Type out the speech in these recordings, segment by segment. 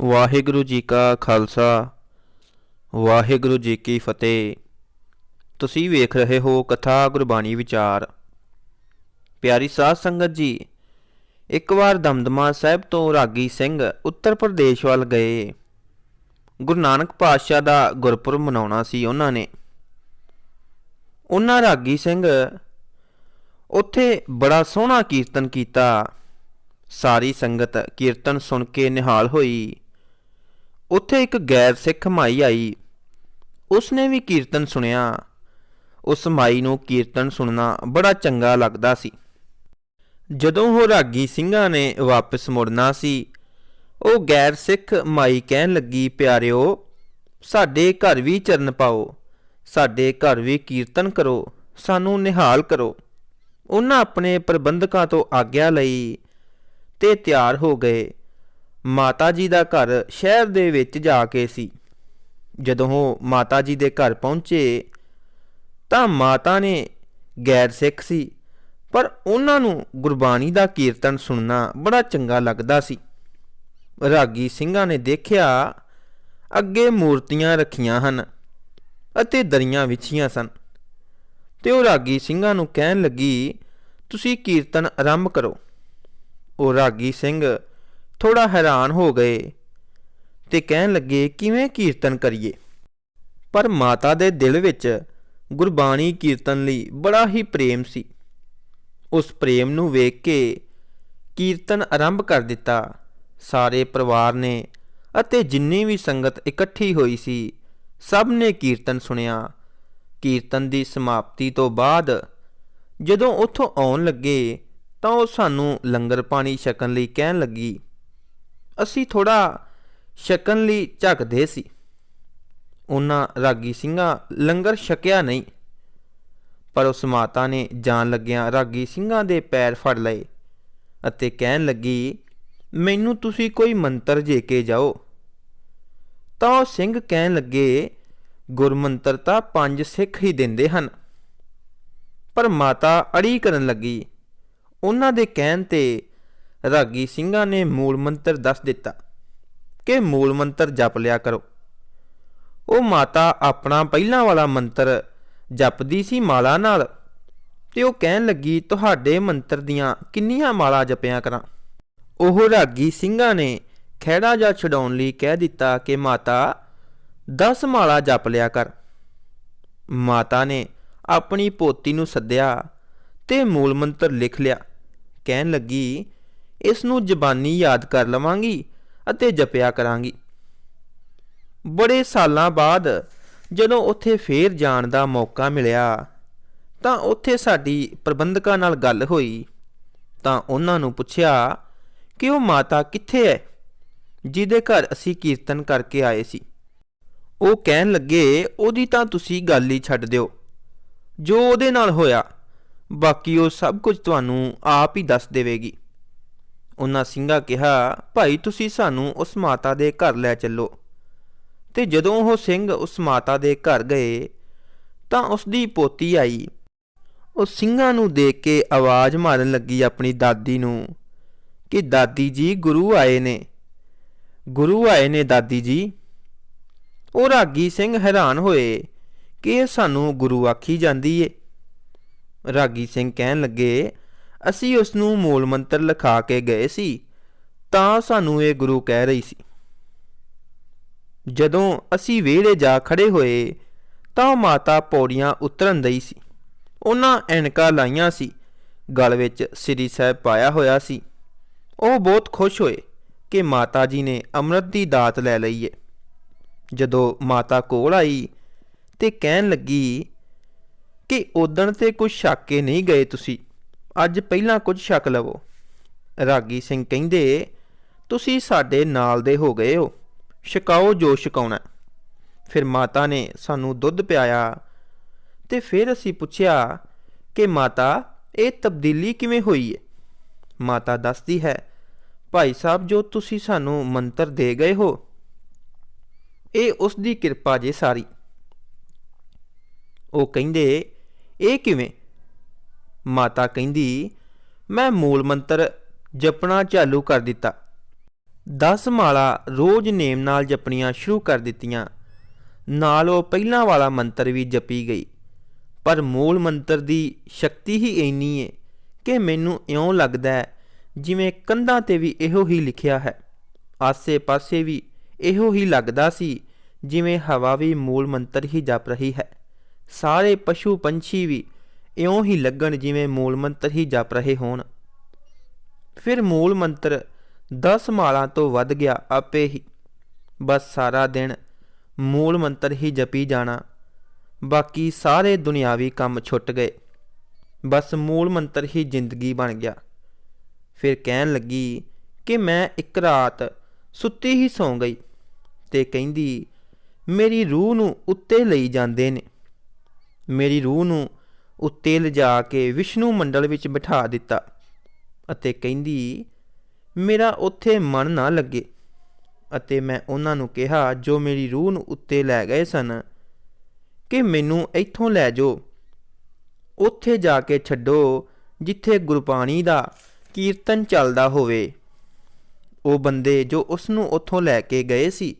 ਵਾਹਿਗੁਰੂ ਜੀ ਕਾ ਖਾਲਸਾ ਵਾਹਿਗੁਰੂ ਜੀ ਕੀ ਫਤਿਹ। ਤੁਸੀਂ ਵੇਖ ਰਹੇ ਹੋ ਕਥਾ ਗੁਰਬਾਣੀ ਵਿਚਾਰ। ਪਿਆਰੀ ਸਾਧ ਸੰਗਤ ਜੀ, ਇੱਕ ਵਾਰ ਦਮਦਮਾ ਸਾਹਿਬ ਤੋਂ ਰਾਗੀ ਸਿੰਘ ਉੱਤਰ ਪ੍ਰਦੇਸ਼ ਵੱਲ ਗਏ। ਗੁਰੂ ਨਾਨਕ ਪਾਤਸ਼ਾਹ ਦਾ ਗੁਰਪੁਰਬ ਮਨਾਉਣਾ ਸੀ ਉਹਨਾਂ ਰਾਗੀ ਸਿੰਘ ਉੱਥੇ ਬੜਾ ਸੋਹਣਾ ਕੀਰਤਨ ਕੀਤਾ। ਸਾਰੀ ਸੰਗਤ ਕੀਰਤਨ ਸੁਣ ਕੇ ਨਿਹਾਲ ਹੋਈ। ਉੱਥੇ ਇੱਕ ਗੈਰ ਸਿੱਖ ਮਾਈ ਆਈ। ਉਸਨੇ ਵੀ ਕੀਰਤਨ ਸੁਣਿਆ। ਉਸ ਮਾਈ ਨੂੰ ਕੀਰਤਨ ਸੁਣਨਾ ਬੜਾ ਚੰਗਾ ਲੱਗਦਾ ਸੀ। ਜਦੋਂ ਉਹ ਰਾਗੀ ਸਿੰਘਾਂ ਨੇ ਵਾਪਸ ਮੁੜਨਾ ਸੀ, ਉਹ ਗੈਰ ਸਿੱਖ ਮਾਈ ਕਹਿਣ ਲੱਗੀ, ਪਿਆਰਿਓ, ਸਾਡੇ ਘਰ ਵੀ ਚਰਨ ਪਾਓ, ਸਾਡੇ ਘਰ ਵੀ ਕੀਰਤਨ ਕਰੋ, ਸਾਨੂੰ ਨਿਹਾਲ ਕਰੋ। ਉਹਨਾਂ ਆਪਣੇ ਪ੍ਰਬੰਧਕਾਂ ਤੋਂ ਆਗਿਆ ਲਈ ਤੇ ਤਿਆਰ ਹੋ ਗਏ। ਮਾਤਾ ਜੀ ਦਾ ਘਰ ਸ਼ਹਿਰ ਦੇ ਵਿੱਚ ਜਾ ਕੇ ਸੀ। ਜਦੋਂ ਉਹ ਮਾਤਾ ਜੀ ਦੇ ਘਰ ਪਹੁੰਚੇ ਤਾਂ ਮਾਤਾ ਨੇ ਗੈਰ ਸਿੱਖ ਸੀ, ਪਰ ਉਹਨਾਂ ਨੂੰ ਗੁਰਬਾਣੀ ਦਾ ਕੀਰਤਨ ਸੁਣਨਾ ਬੜਾ ਚੰਗਾ ਲੱਗਦਾ ਸੀ। ਰਾਗੀ ਸਿੰਘਾਂ ਨੇ ਦੇਖਿਆ ਅੱਗੇ ਮੂਰਤੀਆਂ ਰੱਖੀਆਂ ਹਨ ਅਤੇ ਦਰੀਆਂ ਵਿਛੀਆਂ ਸਨ, ਤੇ ਉਹ ਰਾਗੀ ਸਿੰਘਾਂ ਨੂੰ ਕਹਿਣ ਲੱਗੀ, ਤੁਸੀਂ ਕੀਰਤਨ ਆਰੰਭ ਕਰੋ। ਉਹ ਰਾਗੀ ਸਿੰਘ ਥੋੜ੍ਹਾ ਹੈਰਾਨ ਹੋ ਗਏ ਤੇ ਕਹਿਣ ਲੱਗੇ, ਕਿਵੇਂ ਕੀਰਤਨ ਕਰੀਏ? ਪਰ ਮਾਤਾ ਦੇ ਦਿਲ ਵਿੱਚ ਗੁਰਬਾਣੀ ਕੀਰਤਨ ਲਈ ਬੜਾ ਹੀ ਪ੍ਰੇਮ ਸੀ। ਉਸ ਪ੍ਰੇਮ ਨੂੰ ਵੇਖ ਕੇ ਕੀਰਤਨ ਆਰੰਭ ਕਰ ਦਿੱਤਾ। ਸਾਰੇ ਪਰਿਵਾਰ ਨੇ ਅਤੇ ਜਿੰਨੀ ਵੀ ਸੰਗਤ ਇਕੱਠੀ ਹੋਈ ਸੀ, ਸਭ ਨੇ ਕੀਰਤਨ ਸੁਣਿਆ। ਕੀਰਤਨ ਦੀ ਸਮਾਪਤੀ ਤੋਂ ਬਾਅਦ ਜਦੋਂ ਉੱਥੋਂ ਆਉਣ ਲੱਗੇ ਤਾਂ ਉਹ ਸਾਨੂੰ ਲੰਗਰ ਪਾਣੀ ਛਕਣ ਲਈ ਕਹਿਣ ਲੱਗੀ। ਅਸੀਂ ਥੋੜ੍ਹਾ ਛਕਣ ਲਈ ਝੱਕਦੇ ਸੀ। ਉਹਨਾਂ ਰਾਗੀ ਸਿੰਘਾਂ ਲੰਗਰ ਛਕਿਆ ਨਹੀਂ, ਪਰ ਉਸ ਮਾਤਾ ਨੇ ਜਾਣ ਲੱਗਿਆਂ ਰਾਗੀ ਸਿੰਘਾਂ ਦੇ ਪੈਰ ਫੜ ਲਏ ਅਤੇ ਕਹਿਣ ਲੱਗੀ, ਮੈਨੂੰ ਤੁਸੀਂ ਕੋਈ ਮੰਤਰ ਦੇ ਕੇ ਜਾਓ। ਤਾਂ ਉਹ ਸਿੰਘ ਕਹਿਣ ਲੱਗੇ, ਗੁਰਮੰਤਰ ਤਾਂ 5 ਸਿੱਖ ਹੀ ਦਿੰਦੇ ਹਨ। ਪਰ ਮਾਤਾ ਅੜੀ ਕਰਨ ਲੱਗੀ। ਉਹਨਾਂ ਦੇ ਕਹਿਣ ਤੇ ਰਾਗੀ ਸਿੰਘਾਂ ਨੇ ਮੂਲ ਮੰਤਰ ਦੱਸ ਦਿੱਤਾ ਕਿ ਮੂਲ ਮੰਤਰ ਜਪ ਲਿਆ ਕਰੋ। ਉਹ ਮਾਤਾ ਆਪਣਾ ਪਹਿਲਾਂ ਵਾਲਾ ਮੰਤਰ ਜਪਦੀ ਸੀ ਮਾਲਾ ਨਾਲ, ਤੇ ਉਹ ਕਹਿਣ ਲੱਗੀ, ਤੁਹਾਡੇ ਮੰਤਰ ਦੀਆਂ ਕਿੰਨੀਆਂ ਮਾਲਾ ਜਪਿਆ ਕਰਾਂ? ਉਹ ਰਾਗੀ ਸਿੰਘਾਂ ਨੇ ਖਹਿੜਾ ਜਾ ਛਡਾਉਣ ਲਈ ਕਹਿ ਦਿੱਤਾ ਕਿ ਮਾਤਾ 10 ਮਾਲਾ ਜਪ ਲਿਆ ਕਰ। ਮਾਤਾ ਨੇ ਆਪਣੀ ਪੋਤੀ ਨੂੰ ਸੱਦਿਆ ਤੇ ਮੂਲ ਮੰਤਰ ਲਿਖ ਲਿਆ। ਕਹਿਣ ਲੱਗੀ, ਇਸ ਨੂੰ ਜ਼ਬਾਨੀ ਯਾਦ ਕਰ ਲਵਾਂਗੀ ਅਤੇ ਜਪਿਆ ਕਰਾਂਗੀ। ਬੜੇ ਸਾਲਾਂ ਬਾਅਦ ਜਦੋਂ ਉੱਥੇ ਫੇਰ ਜਾਣ ਦਾ ਮੌਕਾ ਮਿਲਿਆ ਤਾਂ ਉੱਥੇ ਸਾਡੀ ਪ੍ਰਬੰਧਕਾਂ ਨਾਲ ਗੱਲ ਹੋਈ। ਤਾਂ ਉਹਨਾਂ ਨੂੰ ਪੁੱਛਿਆ ਕਿ ਉਹ ਮਾਤਾ ਕਿੱਥੇ ਹੈ ਜਿਹਦੇ ਘਰ ਅਸੀਂ ਕੀਰਤਨ ਕਰਕੇ ਆਏ ਸੀ। ਉਹ ਕਹਿਣ ਲੱਗੇ, ਉਹਦੀ ਤਾਂ ਤੁਸੀਂ ਗੱਲ ਹੀ ਛੱਡ ਦਿਓ। ਜੋ ਉਹਦੇ ਨਾਲ ਹੋਇਆ, ਬਾਕੀ ਉਹ ਸਭ ਕੁਝ ਤੁਹਾਨੂੰ ਆਪ ਹੀ ਦੱਸ ਦੇਵੇਗੀ। ਉਹਨਾਂ ਸਿੰਘਾਂ ਕਿਹਾ, ਭਾਈ ਤੁਸੀਂ ਸਾਨੂੰ ਉਸ ਮਾਤਾ ਦੇ ਘਰ ਲੈ ਚੱਲੋ। ਤੇ ਜਦੋਂ ਉਹ ਸਿੰਘ ਉਸ ਮਾਤਾ ਦੇ ਘਰ ਗਏ ਤਾਂ ਉਸ ਦੀ ਪੋਤੀ ਆਈ। ਉਹ ਸਿੰਘਾਂ ਨੂੰ ਦੇਖ ਕੇ ਆਵਾਜ਼ ਮਾਰਨ ਲੱਗੀ ਆਪਣੀ ਦਾਦੀ ਨੂੰ ਕਿ ਦਾਦੀ ਜੀ, ਗੁਰੂ ਆਏ ਨੇ, ਗੁਰੂ ਆਏ ਨੇ ਦਾਦੀ ਜੀ। ਉਹ ਰਾਗੀ ਸਿੰਘ ਹੈਰਾਨ ਹੋਏ ਕਿ ਇਹ ਸਾਨੂੰ ਗੁਰੂ ਆਖੀ ਜਾਂਦੀ ਏ। ਰਾਗੀ ਸਿੰਘ ਕਹਿਣ ਲੱਗੇ, ਅਸੀਂ ਉਸ ਨੂੰ ਮੂਲ ਮੰਤਰ ਲਿਖਾ ਕੇ ਗਏ ਸੀ ਤਾਂ ਸਾਨੂੰ ਇਹ ਗੁਰੂ ਕਹਿ ਰਹੀ ਸੀ। ਜਦੋਂ ਅਸੀਂ ਵਿਹੜੇ ਜਾ ਖੜੇ ਹੋਏ ਤਾਂ ਉਹ ਮਾਤਾ ਪੌੜੀਆਂ ਉਤਰਨ ਦਈ ਸੀ। ਉਹਨਾਂ ਐਨਕਾਂ ਲਾਈਆਂ ਸੀ, ਗਲ ਵਿੱਚ ਸ੍ਰੀ ਸਾਹਿਬ ਪਾਇਆ ਹੋਇਆ ਸੀ। ਉਹ ਬਹੁਤ ਖੁਸ਼ ਹੋਏ ਕਿ ਮਾਤਾ ਜੀ ਨੇ ਅੰਮ੍ਰਿਤ ਦੀ ਦਾਤ ਲੈ ਲਈ ਏ। ਜਦੋਂ ਮਾਤਾ ਕੋਲ ਆਈ ਤੇ ਕਹਿਣ ਲੱਗੀ ਕਿ ਉਦਣ ਤੇ ਕੁਝ ਛਕ ਕੇ ਨਹੀਂ ਗਏ ਤੁਸੀਂ, ਅੱਜ ਪਹਿਲਾਂ ਕੁਝ ਛਕ ਲਵੋ। ਰਾਗੀ ਸਿੰਘ ਕਹਿੰਦੇ, ਤੁਸੀਂ ਸਾਡੇ ਨਾਲ ਦੇ ਹੋ ਗਏ ਹੋ, ਛਕਾਓ ਜੋ ਛਕਾਉਣਾ। ਫਿਰ ਮਾਤਾ ਨੇ ਸਾਨੂੰ ਦੁੱਧ ਪਿਆਇਆ ਤੇ ਫਿਰ ਅਸੀਂ ਪੁੱਛਿਆ ਕਿ ਮਾਤਾ, ਇਹ ਤਬਦੀਲੀ ਕਿਵੇਂ ਹੋਈ ਹੈ? ਮਾਤਾ ਦੱਸਦੀ ਹੈ, ਭਾਈ ਸਾਹਿਬ, ਜੋ ਤੁਸੀਂ ਸਾਨੂੰ ਮੰਤਰ ਦੇ ਗਏ ਹੋ, ਇਹ ਉਸ ਦੀ ਕਿਰਪਾ ਜੇ ਸਾਰੀ। ਉਹ ਕਹਿੰਦੇ, ਇਹ ਕਿਵੇਂ? ਮਾਤਾ ਕਹਿੰਦੀ, ਮੈਂ ਮੂਲ ਮੰਤਰ ਜਪਣਾ ਚਾਲੂ ਕਰ ਦਿੱਤਾ। 10 ਮਾਲਾ ਰੋਜ਼ ਨੇਮ ਨਾਲ ਜਪਣੀਆਂ ਸ਼ੁਰੂ ਕਰ ਦਿੱਤੀਆਂ। ਨਾਲ ਉਹ ਪਹਿਲਾਂ ਵਾਲਾ ਮੰਤਰ ਵੀ ਜਪੀ ਗਈ। ਪਰ ਮੂਲ ਮੰਤਰ ਦੀ ਸ਼ਕਤੀ ਹੀ ਇੰਨੀ ਏ ਕਿ ਮੈਨੂੰ ਇਉਂ ਲੱਗਦਾ ਹੈ ਜਿਵੇਂ ਕੰਧਾਂ 'ਤੇ ਵੀ ਇਹੋ ਹੀ ਲਿਖਿਆ ਹੈ। ਆਸੇ ਪਾਸੇ ਵੀ ਇਹੋ ਹੀ ਲੱਗਦਾ ਸੀ, ਜਿਵੇਂ ਹਵਾ ਵੀ ਮੂਲ ਮੰਤਰ ਹੀ ਜਪ ਰਹੀ ਹੈ। ਸਾਰੇ ਪਸ਼ੂ ਪੰਛੀ ਵੀ ਇਉਂ ਹੀ ਲੱਗਣ ਜਿਵੇਂ ਮੂਲ ਮੰਤਰ ਹੀ ਜਪ ਰਹੇ ਹੋਣ। ਫਿਰ ਮੂਲ ਮੰਤਰ 10 ਮਾਲਾਂ ਤੋਂ ਵੱਧ ਗਿਆ ਆਪੇ ਹੀ। ਬਸ ਸਾਰਾ ਦਿਨ ਮੂਲ ਮੰਤਰ ਹੀ ਜਪੀ ਜਾਣਾ। ਬਾਕੀ ਸਾਰੇ ਦੁਨਿਆਵੀ ਕੰਮ ਛੁੱਟ ਗਏ। ਬਸ ਮੂਲ ਮੰਤਰ ਹੀ ਜ਼ਿੰਦਗੀ ਬਣ ਗਿਆ। ਫਿਰ ਕਹਿਣ ਲੱਗੀ ਕਿ ਮੈਂ ਇੱਕ ਰਾਤ ਸੁੱਤੀ ਹੀ ਸੌਂ ਗਈ ਤੇ ਕਹਿੰਦੀ ਮੇਰੀ ਰੂਹ ਨੂੰ ਉੱਤੇ ਲਈ ਜਾਂਦੇ ਨੇ। ਮੇਰੀ ਰੂਹ ਨੂੰ ਉੱਤੇ ਲਿਜਾ ਕੇ ਵਿਸ਼ਨੂੰ ਮੰਡਲ ਵਿੱਚ ਬਿਠਾ ਦਿੱਤਾ ਅਤੇ ਕਹਿੰਦੀ ਮੇਰਾ ਉੱਥੇ ਮਨ ਨਾ ਲੱਗੇ। ਅਤੇ ਮੈਂ ਉਹਨਾਂ ਨੂੰ ਕਿਹਾ ਜੋ ਮੇਰੀ ਰੂਹ ਨੂੰ ਉੱਤੇ ਲੈ ਗਏ ਸਨ ਕਿ ਮੈਨੂੰ ਇੱਥੋਂ ਲੈ ਜਾਓ, ਉੱਥੇ ਜਾ ਕੇ ਛੱਡੋ ਜਿੱਥੇ ਗੁਰਬਾਣੀ ਦਾ ਕੀਰਤਨ ਚੱਲਦਾ ਹੋਵੇ। ਉਹ ਬੰਦੇ ਜੋ ਉਸ ਨੂੰ ਉੱਥੋਂ ਲੈ ਕੇ ਗਏ ਸੀ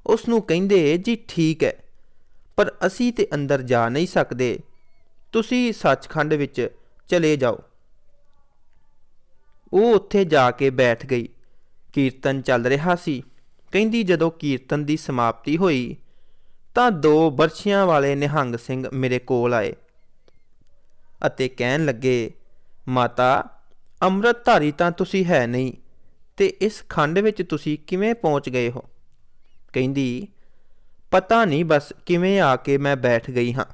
ਉਸ ਨੂੰ ਕਹਿੰਦੇ ਜੀ ਠੀਕ ਹੈ, ਪਰ ਅਸੀਂ ਤੇ ਅੰਦਰ ਜਾ ਨਹੀਂ ਸਕਦੇ, ਤੁਸੀਂ ਸੱਚਖੰਡ ਵਿੱਚ ਚਲੇ ਜਾਓ। ਉਹ ਉੱਥੇ ਜਾ ਕੇ ਬੈਠ ਗਈ। ਕੀਰਤਨ ਚੱਲ ਰਿਹਾ ਸੀ। ਕਹਿੰਦੀ ਜਦੋਂ ਕੀਰਤਨ ਦੀ ਸਮਾਪਤੀ ਹੋਈ ਤਾਂ 2 ਬਰਛਿਆਂ ਵਾਲੇ ਨਿਹੰਗ ਸਿੰਘ ਮੇਰੇ ਕੋਲ ਆਏ ਅਤੇ ਕਹਿਣ ਲੱਗੇ ਮਾਤਾ, ਅੰਮ੍ਰਿਤਧਾਰੀ ਤਾਂ ਤੁਸੀਂ ਹੈ ਨਹੀਂ ਤੇ ਇਸ ਖੰਡ ਵਿੱਚ ਤੁਸੀਂ ਕਿਵੇਂ ਪਹੁੰਚ ਗਏ ਹੋ? ਕਹਿੰਦੀ ਪਤਾ ਨਹੀਂ, ਬਸ ਕਿਵੇਂ ਆ ਕੇ ਮੈਂ ਬੈਠ ਗਈ ਹਾਂ।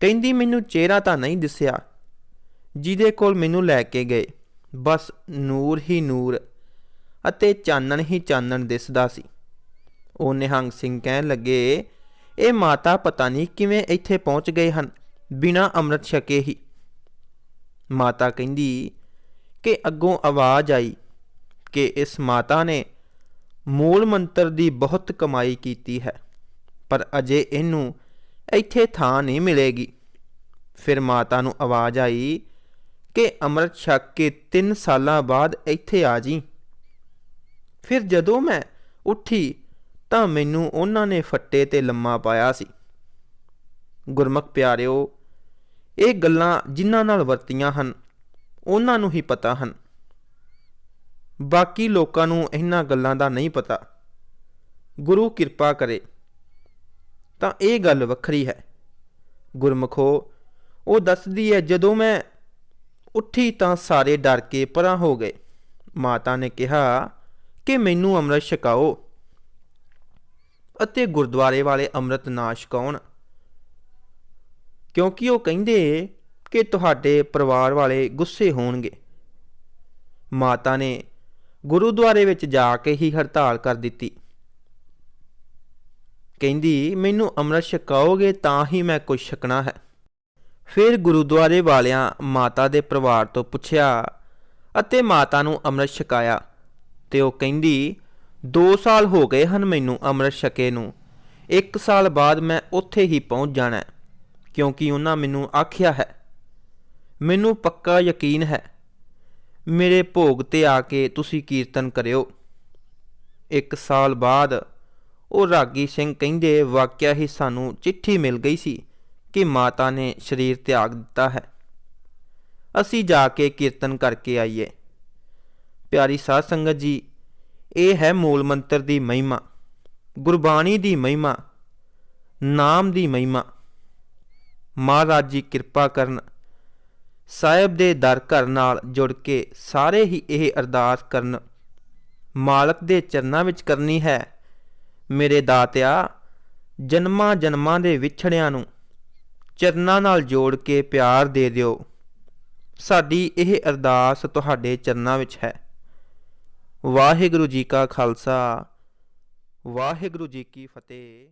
ਕਹਿੰਦੀ ਮੈਨੂੰ ਚਿਹਰਾ ਤਾਂ ਨਹੀਂ ਦਿਸਿਆ ਜਿਹਦੇ ਕੋਲ ਮੈਨੂੰ ਲੈ ਕੇ ਗਏ, ਬਸ ਨੂਰ ਹੀ ਨੂਰ ਅਤੇ ਚਾਨਣ ਹੀ ਚਾਨਣ ਦਿਸਦਾ ਸੀ। ਉਹ ਨਿਹੰਗ ਸਿੰਘ ਕਹਿਣ ਲੱਗੇ ਇਹ ਮਾਤਾ ਪਤਾ ਨਹੀਂ ਕਿਵੇਂ ਇੱਥੇ ਪਹੁੰਚ ਗਏ ਹਨ ਬਿਨਾਂ ਅੰਮ੍ਰਿਤ ਛਕੇ ਹੀ। ਮਾਤਾ ਕਹਿੰਦੀ ਕਿ ਅੱਗੋਂ ਆਵਾਜ਼ ਆਈ ਕਿ ਇਸ ਮਾਤਾ ਨੇ ਮੂਲ ਮੰਤਰ ਦੀ ਬਹੁਤ ਕਮਾਈ ਕੀਤੀ ਹੈ, ਪਰ ਅਜੇ ਇਹਨੂੰ ਇੱਥੇ ਥਾਂ ਨਹੀਂ ਮਿਲੇਗੀ। ਫਿਰ ਮਾਤਾ ਨੂੰ ਆਵਾਜ਼ ਆਈ ਕਿ ਅੰਮ੍ਰਿਤ ਛਕ ਕੇ 3 ਸਾਲਾਂ ਬਾਅਦ ਇੱਥੇ ਆ ਜੀ। ਫਿਰ ਜਦੋਂ ਮੈਂ ਉੱਠੀ ਤਾਂ ਮੈਨੂੰ ਉਹਨਾਂ ਨੇ ਫੱਟੇ 'ਤੇ ਲੰਮਾ ਪਾਇਆ ਸੀ। ਗੁਰਮੁਖ ਪਿਆਰਿਓ, ਇਹ ਗੱਲਾਂ ਜਿਨ੍ਹਾਂ ਨਾਲ ਵਰਤੀਆਂ ਹਨ ਉਹਨਾਂ ਨੂੰ ਹੀ ਪਤਾ ਹਨ। ਬਾਕੀ ਲੋਕਾਂ ਨੂੰ ਇਹਨਾਂ ਗੱਲਾਂ ਦਾ ਨਹੀਂ ਪਤਾ। ਗੁਰੂ ਕਿਰਪਾ ਕਰੇ ਤਾਂ ਇਹ ਗੱਲ ਵੱਖਰੀ ਹੈ। ਗੁਰਮੁਖੋ, ਉਹ ਦੱਸਦੀ ਹੈ ਜਦੋਂ ਮੈਂ ਉੱਠੀ ਤਾਂ ਸਾਰੇ ਡਰ ਕੇ ਪਰਾਂ ਹੋ ਗਏ। ਮਾਤਾ ਨੇ ਕਿਹਾ ਕਿ ਮੈਨੂੰ ਅੰਮ੍ਰਿਤ ਛਕਾਓ ਅਤੇ ਗੁਰਦੁਆਰੇ ਵਾਲੇ ਅੰਮ੍ਰਿਤ ਨਾ ਛਕਾਉਣ, ਕਿਉਂਕਿ ਉਹ ਕਹਿੰਦੇ ਕਿ ਤੁਹਾਡੇ ਪਰਿਵਾਰ ਵਾਲੇ ਗੁੱਸੇ ਹੋਣਗੇ। ਮਾਤਾ ਨੇ ਗੁਰੂਦੁਆਰੇ ਵਿੱਚ ਜਾ ਕੇ ਹੀ ਹੜਤਾਲ ਕਰ ਦਿੱਤੀ। ਕਹਿੰਦੀ ਮੈਨੂੰ ਅੰਮ੍ਰਿਤ ਛਕਾਓਗੇ ਤਾਂ ਹੀ ਮੈਂ ਕੁਝ ਛਕਣਾ ਹੈ। ਫਿਰ ਗੁਰੂਦੁਆਰੇ ਵਾਲਿਆਂ ਮਾਤਾ ਦੇ ਪਰਿਵਾਰ ਤੋਂ ਪੁੱਛਿਆ ਅਤੇ ਮਾਤਾ ਨੂੰ ਅੰਮ੍ਰਿਤ ਛਕਾਇਆ ਤੇ ਉਹ ਕਹਿੰਦੀ 2 ਸਾਲ ਹੋ ਗਏ ਹਨ ਮੈਨੂੰ ਅੰਮ੍ਰਿਤ ਛਕੇ ਨੂੰ। 1 ਸਾਲ ਬਾਅਦ ਮੈਂ ਉੱਥੇ ਹੀ ਪਹੁੰਚ ਜਾਣਾ, ਕਿਉਂਕਿ ਉਹਨਾਂ ਮੈਨੂੰ ਆਖਿਆ ਹੈ। ਮੈਨੂੰ ਪੱਕਾ ਯਕੀਨ ਹੈ, ਮੇਰੇ ਭੋਗ 'ਤੇ ਆ ਕੇ ਤੁਸੀਂ ਕੀਰਤਨ ਕਰਿਓ। 1 ਸਾਲ ਬਾਅਦ ਉਹ ਰਾਗੀ ਸਿੰਘ ਕਹਿੰਦੇ ਵਾਕਿਆ ਹੀ ਸਾਨੂੰ ਚਿੱਠੀ ਮਿਲ ਗਈ ਸੀ ਕਿ ਮਾਤਾ ਨੇ ਸਰੀਰ ਤਿਆਗ ਦਿੱਤਾ ਹੈ। ਅਸੀਂ ਜਾ ਕੇ ਕੀਰਤਨ ਕਰਕੇ ਆਈਏ। ਪਿਆਰੀ ਸਾਧ ਸੰਗਤ ਜੀ, ਇਹ ਹੈ ਮੂਲ ਮੰਤਰ ਦੀ ਮਹਿਮਾ, ਗੁਰਬਾਣੀ ਦੀ ਮਹਿਮਾ, ਨਾਮ ਦੀ ਮਹਿਮਾ। ਮਹਾਰਾਜ ਜੀ ਕਿਰਪਾ ਕਰਨ। ਸਾਹਿਬ ਦੇ ਦਰ ਘਰ ਨਾਲ ਜੁੜ ਕੇ ਸਾਰੇ ਹੀ ਇਹ ਅਰਦਾਸ ਕਰਨ, ਮਾਲਕ ਦੇ ਚਰਨਾਂ ਵਿੱਚ ਕਰਨੀ ਹੈ। ਮੇਰੇ ਦਾਤਿਆ, ਜਨਮਾਂ ਜਨਮਾਂ ਦੇ ਵਿਛੜਿਆਂ ਨੂੰ ਚਰਨਾਂ ਨਾਲ ਜੋੜ ਕੇ ਪਿਆਰ ਦੇ ਦਿਓ। ਸਾਡੀ ਇਹ ਅਰਦਾਸ ਤੁਹਾਡੇ ਚਰਨਾਂ ਵਿੱਚ ਹੈ। ਵਾਹਿਗੁਰੂ ਜੀ ਕਾ ਖਾਲਸਾ, ਵਾਹਿਗੁਰੂ ਜੀ ਕੀ ਫਤਿਹ।